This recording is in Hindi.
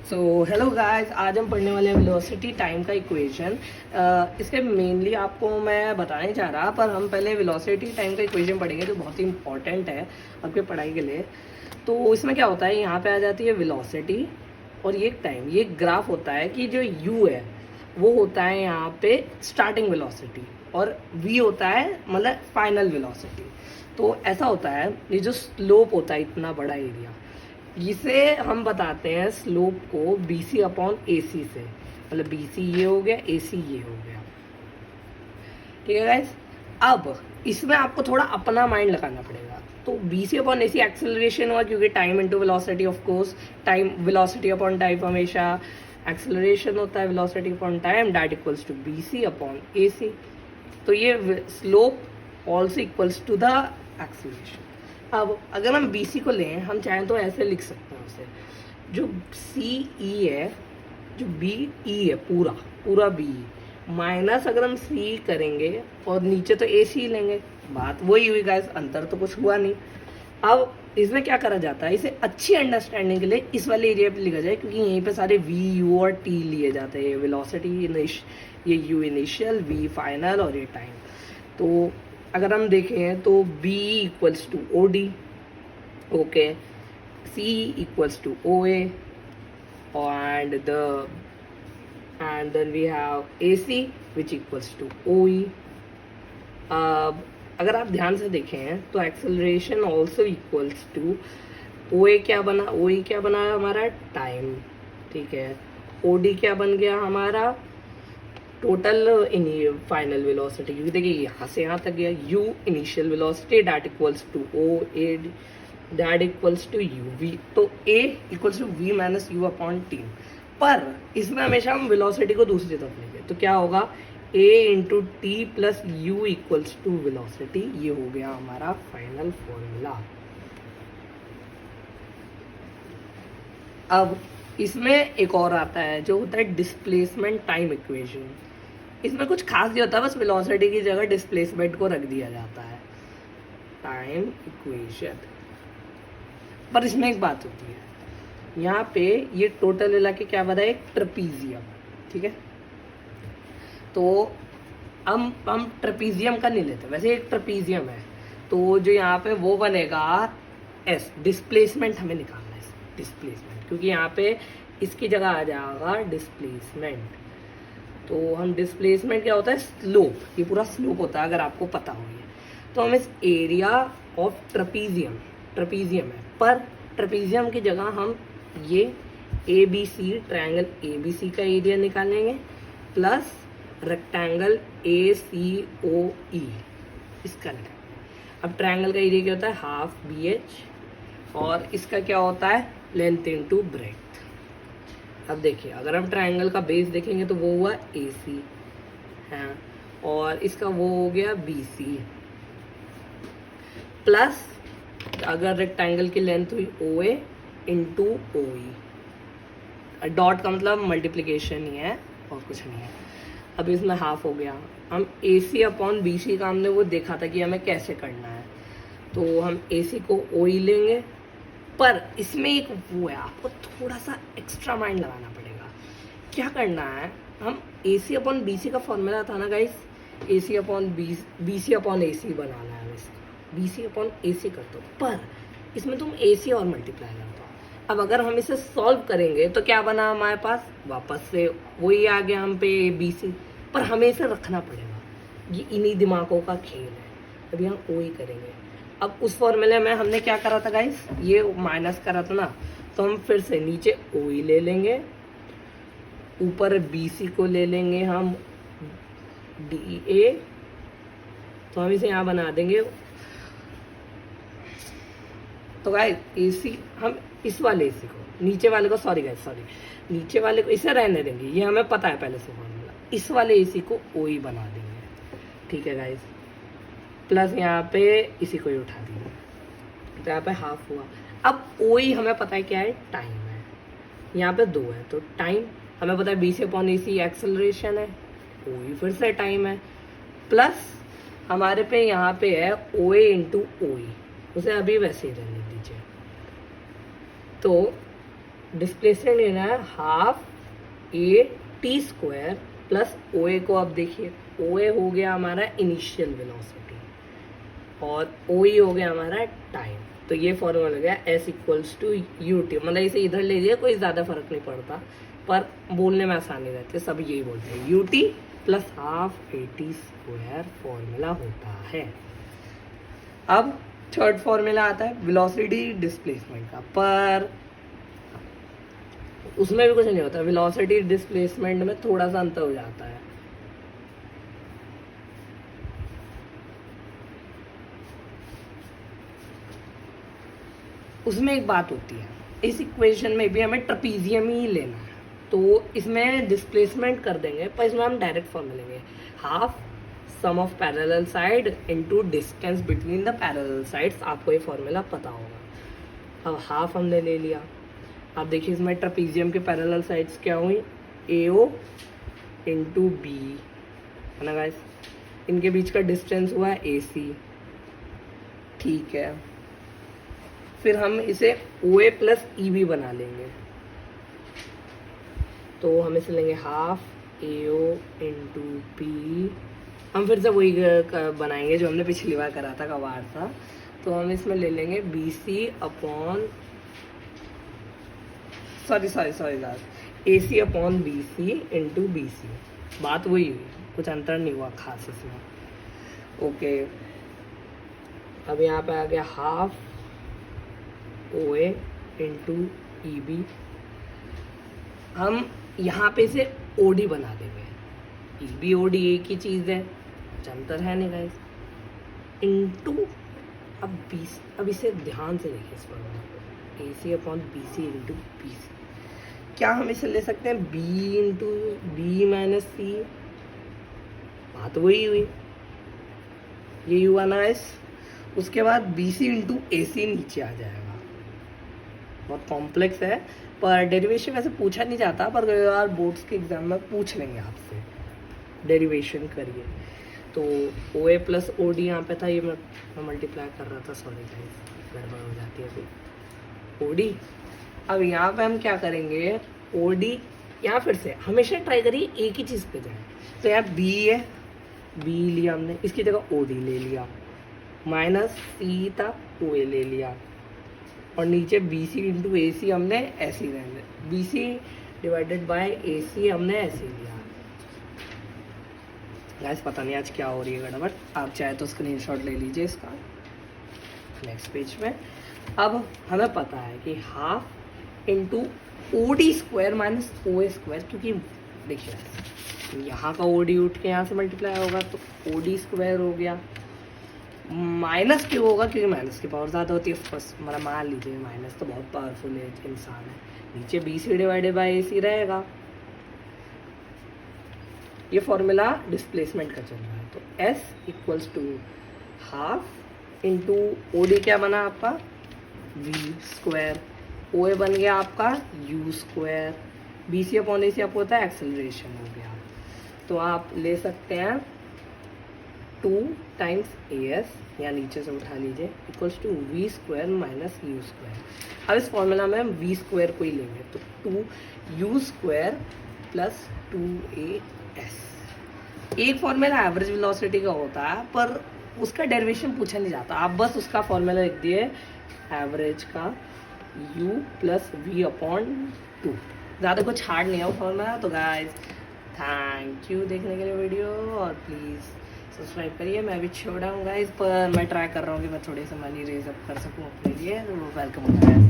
सो हेलो गाइस, आज हम पढ़ने वाले हैं वेलोसिटी टाइम का इक्वेशन। इसके मेनली आपको मैं बताना ही चाह रहा, पर हम पहले वेलोसिटी टाइम का इक्वेशन पढ़ेंगे जो बहुत ही इंपॉर्टेंट है आपके पढ़ाई के लिए। तो इसमें क्या होता है, यहाँ पे आ जाती है वेलोसिटी और ये टाइम। ये ग्राफ होता है कि जो u है वो होता है यहाँ पे स्टार्टिंग वेलोसिटी और v होता है मतलब फाइनल वेलोसिटी। तो ऐसा होता है, ये जो स्लोप होता है इतना बड़ा एरिया, इसे हम बताते हैं स्लोप को बी सी अपॉन ए सी से। मतलब बी सी ये हो गया, ए सी ये हो गया। ठीक है गाइस। अब इसमें आपको थोड़ा अपना माइंड लगाना पड़ेगा। तो B C upon A C acceleration हुआ, क्योंकि time into velocity, of course time velocity upon time हमेशा एक्सेलरेशन होता है। Velocity upon time that equals to B C upon A C. तो ये slope also equals to the acceleration. अब अगर हम बी सी को लें, हम चाहें तो ऐसे लिख सकते हैं उसे, जो सी ई है, जो बी ई है पूरा पूरा बी माइनस अगर हम सी करेंगे और नीचे तो ए सी लेंगे, बात वही हुई गाइस, अंतर तो कुछ हुआ नहीं। अब इसमें क्या करा जाता है, इसे अच्छी अंडरस्टैंडिंग के लिए इस वाले एरिया पे लिखा जाए, क्योंकि यहीं पे सारे वी यू और टी लिए जाते हैं। वेलोसिटी ये यू इनिशियल, वी फाइनल और ये टाइम। तो अगर हम देखें तो B equals to O D, okay, C equals to O A and then we have AC which equals to OE. अगर आप ध्यान से देखें तो acceleration also equals to OA क्या बना, OE क्या बना हमारा टाइम, ठीक है। OD क्या बन गया हमारा टोटल फाइनल वेलोसिटी, क्योंकि देखिए यहाँ से यहाँ तक गया। U initial velocity that equals to O A that equals to U V। तो A equals to V minus U upon T। पर इसमें हमेशा हम वेलोसिटी को दूसरी तरफ लेंगे, तो क्या होगा, A into T plus U equals to velocity. ये हो गया हमारा फाइनल फॉर्मूला। अब इसमें एक और आता है जो होता है डिस्प्लेसमेंट टाइम इक्वेशन। इसमें कुछ खास नहीं होता, बस वेलोसिटी की जगह डिस्प्लेसमेंट को रख दिया जाता है, टाइम इक्वेशन। पर इसमें एक बात होती है, यहाँ पे ये टोटल मिला के क्या बना है, एक ट्रेपीजियम, ठीक है। तो हम ट्रेपीजियम का नहीं लेते, वैसे एक ट्रेपीजियम है, तो जो यहाँ पे वो बनेगा एस, डिस्प्लेसमेंट हमें निकालना है, डिस्प्लेसमेंट, क्योंकि यहाँ पे इसकी जगह आ जाएगा डिस्प्लेसमेंट। तो हम डिस्प्लेसमेंट क्या होता है, स्लोप, ये पूरा स्लोप होता है अगर आपको पता हो ये। तो हम इस एरिया ऑफ ट्रेपीजियम है, पर ट्रेपीजियम की जगह हम ये A B C, triangle A B C का एरिया निकालेंगे प्लस रेक्टेंगल ए सी ओ ई, इसका निकालेंगे। अब ट्रायंगल का एरिया क्या होता है, हाफ बी एच, और इसका क्या होता है, लेंथ इनटू ब्रेड्थ। अब देखिए, अगर हम ट्रायंगल का बेस देखेंगे तो वो हुआ ए सी है, और इसका वो हो गया बी सी, प्लस अगर रेक्टेंगल की लेंथ हुई ओ ए इंटू ओ ई। डॉट का मतलब मल्टीप्लीकेशन ही है और कुछ नहीं है। अब इसमें हाफ हो गया। हम ए सी अपॉन बी सी का हमने वो देखा था कि हमें कैसे करना है, तो हम ए सी को ओ ई लेंगे। पर इसमें एक वो है, आपको थोड़ा सा एक्स्ट्रा माइंड लगाना पड़ेगा। क्या करना है, हम ए सी अपॉन बी सी का फॉर्मूला था ना guys, A C upon B C upon A सी बनाना है, बी सी अपॉन ए सी कर दो, पर इसमें तुम ए सी और मल्टीप्लाई कर दो। अब अगर हम इसे सॉल्व करेंगे तो क्या बना हमारे पास, वापस से वही आ गया हम पे बी सी, पर हमें इसे रखना पड़ेगा, ये इन्हीं दिमागों का खेल है। अब यहाँ ओ ही करेंगे। अब उस फॉर्मूले में हमने क्या करा था गाइस, ये माइनस करा था ना, तो हम फिर से नीचे ओ ही ले लेंगे, ऊपर बी सी को ले लेंगे हम डी ए, तो हम इसे यहाँ बना देंगे। तो गाइस ए सी, हम इस वाले ए सी को, नीचे वाले को, सॉरी गाइस सॉरी, नीचे वाले को इसे रहने देंगे, ये हमें पता है पहले से फॉर्मूला। इस वाले ए सी को ओ ही बना देंगे, ठीक है गाइस। प्लस यहाँ पे इसी को ही उठा देंगे, तो यहाँ पे हाफ हुआ। अब ओ ही हमें पता है क्या है, टाइम है, यहाँ पे 2 है, तो टाइम हमें पता है B C upon A C acceleration है, ओ ही फिर से टाइम है, प्लस हमारे पे यहाँ पे है ओ ए इंटू ओ ई, उसे अभी वैसे ही रहने दीजिए। तो डिस्प्लेसमेंट लेना है half A T square plus O A को आप देखिए, ओ ए हो गया हमारा इनिशियल वेलोसिटी और ओ ई हो गया हमारा टाइम। तो ये फॉर्मूला हो गया S equals to U T, मतलब इसे इधर ले लीजिए, कोई ज़्यादा फर्क नहीं पड़ता, पर बोलने में आसानी रहती है, सब यही बोलते हैं, U T plus half A T square formula होता है। अब थर्ड फॉर्मूला आता है वेलोसिटी डिस्प्लेसमेंट का, पर उसमें भी कुछ नहीं होता, वेलोसिटी डिस्प्लेसमेंट में थोड़ा सा अंतर हो जाता है। उसमें एक बात होती है, इस इक्वेशन में भी हमें ट्रपीजियम ही लेना है, तो इसमें डिस्प्लेसमेंट कर देंगे, पर इसमें हम डायरेक्ट फॉर्मूला लेंगे, half sum of parallel side into distance between the parallel sides. आपको ये फॉर्मूला पता होगा। अब हाफ हमने ले लिया, आप देखिए इसमें ट्रपीजियम के पैरेलल साइड्स क्या हुई, ए ओ इंटू बी है ना गाइस, इनके बीच का डिस्टेंस हुआ ए सी, ठीक है। फिर हम इसे ओ ए प्लस ई बी बना लेंगे, तो हम इसे लेंगे हाफ ए ओ इंटू बी, हम फिर से वही बनाएंगे जो हमने पिछली बार करा था, कवार था, तो हम इसमें ले लेंगे B C upon sorry A C upon B C into B C, बात वही हुई, कुछ अंतर नहीं हुआ खास इसमें। ओके, अब यहाँ पे आ गया हाफ ओ ए इंटू ई बी, हम यहाँ पे इसे ओ डी बना देंगे, ई बी ओ डी एक ही चीज़ है, कुछ अंतर है नहीं गाइस, इंटू अब इसे ध्यान से देखिए इस पर, A C upon B C into B C, क्या हम इसे ले सकते हैं B into B minus C, बात वही हुई, ये हुआ ना इस, उसके बाद बी सी इंटू ए सी नीचे आ जाएगा, बहुत कॉम्प्लेक्स है, पर डेरिवेशन वैसे पूछा नहीं जाता, पर यार बोर्ड्स के एग्जाम में पूछ लेंगे आपसे, डेरिवेशन करिए। तो ओ ए प्लस ओ डी यहाँ पे था, ये मैं मल्टीप्लाई कर रहा था, सॉरी गाइस गड़बड़ हो जाती है अभी, ओ डी। अब यहाँ पे हम क्या करेंगे, ओ डी यहाँ फिर से हमेशा ट्राई करिए एक ही चीज़ पे जाए, तो यहाँ बी है, बी लिया हमने, इसकी जगह ओ डी ले लिया, माइनस सी था ओ ए ले लिया, और नीचे बी सी इंटू ए सी हमने ऐसे ही रहने, बी सी डिवाइडेड बाय ए सी हमने ऐसे ही लिया। गाइस पता नहीं आज क्या हो रही है गड़बड़, आप चाहे तो स्क्रीनशॉट ले लीजिए इसका नेक्स्ट पेज में। अब हमें पता है कि half into O D square minus O A square, क्योंकि देखिए यहाँ का ओ डी उठ के यहाँ से मल्टीप्लाई होगा, तो ओ डी स्क्वायर हो गया, माइनस क्यों होगा, क्योंकि माइनस की पावर ज़्यादा होती है, फर्स्ट मतलब मान लीजिए माइनस तो बहुत पावरफुल है इंसान है, नीचे B C divided by A C रहेगा। ये फॉर्मूला डिस्प्लेसमेंट का चल रहा है, तो S equals to half into O D क्या बना आपका वी स्क्वायर, ओ ए बन गया आपका U square, B C upon A C आपको होता है एक्सेलरेशन हो गया, तो आप ले सकते हैं 2 टाइम्स ए एस, या नीचे से उठा लीजिए, equals to V square minus U square. अब इस फॉर्मूला में हम वी स्क्वायर को ही लेंगे, तो 2 यू स्क्वायर प्लस 2 एस। एक फॉर्मूला एवरेज वेलोसिटी का होता है, पर उसका डेरिवेशन पूछा नहीं जाता, आप बस उसका फॉर्मूला लिख दिए एवरेज का u प्लस वी अपॉन 2, ज़्यादा कुछ हार्ड नहीं है वो फॉर्मूला। तो गाइस थैंक यू देखने के लिए वीडियो, और प्लीज़ सब्सक्राइब करिए। मैं भी छोड़ा हूँ गाइस, पर मैं ट्राई कर रहा हूँ कि मैं थोड़े से मनी रेज अप कर सकूँ अपने लिए, तो वेलकम होता है।